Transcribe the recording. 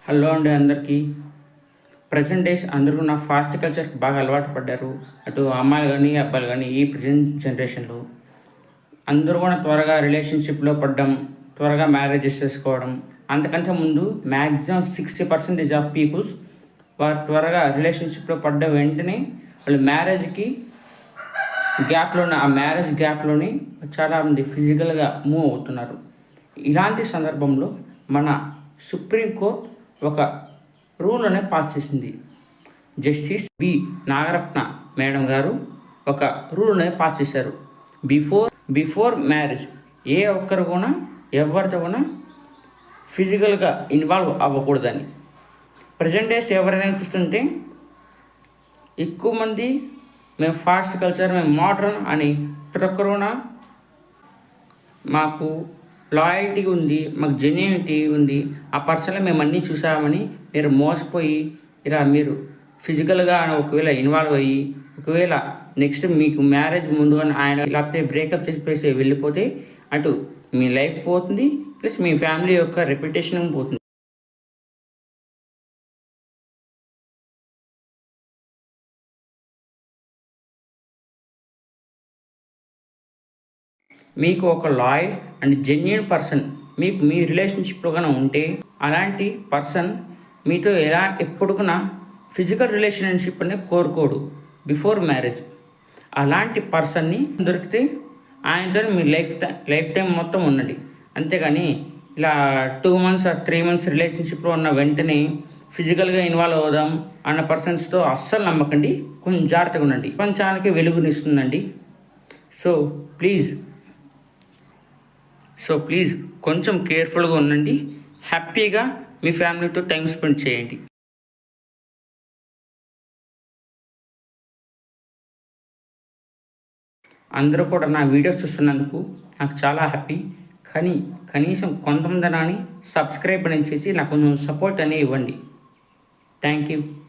Hello అండి అందరికీ. Present days అందరూ నా ఫాస్ట్ కల్చర్కి బాగా అలవాటు పడ్డారు. అటు అమ్మాయిలు కానీ అబ్బాయిలు కానీ ఈ ప్రజెంట్ జనరేషన్లో అందరూ కూడా త్వరగా రిలేషన్షిప్లో పడ్డం, త్వరగా మ్యారేజెస్ చేసుకోవడం. అంతకంటే ముందు మ్యాక్సిమం 60% ఆఫ్ పీపుల్స్ వారు త్వరగా రిలేషన్షిప్లో పడ్డ వెంటనే వాళ్ళు మ్యారేజ్కి మ్యారేజ్ గ్యాప్లోనే చాలామంది ఫిజికల్గా మూవ్ అవుతున్నారు. ఇలాంటి సందర్భంలో మన సుప్రీంకోర్టు ఒక రూల్ అనేది పాస్ చేసింది. జస్టిస్ బి నాగరత్న మేడం గారు ఒక రూల్ అనేది పాస్ చేశారు. బిఫోర్ మ్యారేజ్ ఏ ఒక్కరు కూడా ఎవరితో కూడా ఫిజికల్గా ఇన్వాల్వ్ అవ్వకూడదని. ప్రజెంట్ డేస్ ఎవరైనా చూస్తుంటే ఎక్కువ మంది మేము ఫాస్ట్ కల్చర్, మేము మోడర్న్ అని ప్రతి ఒక్కరు మాకు లాయల్టీ ఉంది, మాకు జెన్యూనిటీ ఉంది, ఆ పర్సన్లో మేము అన్నీ చూసామని మీరు మోసపోయి ఇలా మీరు ఫిజికల్గా ఒకవేళ ఇన్వాల్వ్ అయ్యి ఒకవేళ నెక్స్ట్ మీకు మ్యారేజ్ ముందుగా ఆయన లేకపోతే బ్రేకప్ చేసి వెళ్ళిపోతే అటు మీ లైఫ్ పోతుంది, ప్లస్ మీ ఫ్యామిలీ యొక్క రెప్యుటేషన్ పోతుంది. మీకు ఒక లాయల్ అండ్ జెన్యూన్ పర్సన్ మీకు మీ రిలేషన్షిప్లో కన్నా ఉంటే అలాంటి పర్సన్ మీతో ఎప్పుడు కూడా ఫిజికల్ రిలేషన్షిప్ అనేది కోరుకోడు బిఫోర్ మ్యారేజ్. అలాంటి పర్సన్ని దొరికితే ఆయనతో మీ లైఫ్ టైం మొత్తం ఉండండి. అంతేగాని ఇలా 2 months or 3 months రిలేషన్షిప్లో ఉన్న వెంటనే ఫిజికల్గా ఇన్వాల్వ్ అవుదాం అన్న పర్సన్స్తో అస్సలు నమ్మకండి. కొంచెం జాగ్రత్తగా ఉండండి. ప్రపంచానికి వెలుగునిస్తుందండి. సో ప్లీజ్ కొంచెం కేర్ఫుల్గా ఉండండి. హ్యాపీగా మీ ఫ్యామిలీతో టైం స్పెండ్ చేయండి. అందరూ కూడా నా వీడియోస్ చూస్తున్నందుకు నాకు చాలా హ్యాపీ. కానీ కనీసం కొంతమంది సబ్స్క్రైబ్ అని చేసి నాకు కొంచెం సపోర్ట్ అనేది ఇవ్వండి. Thank you.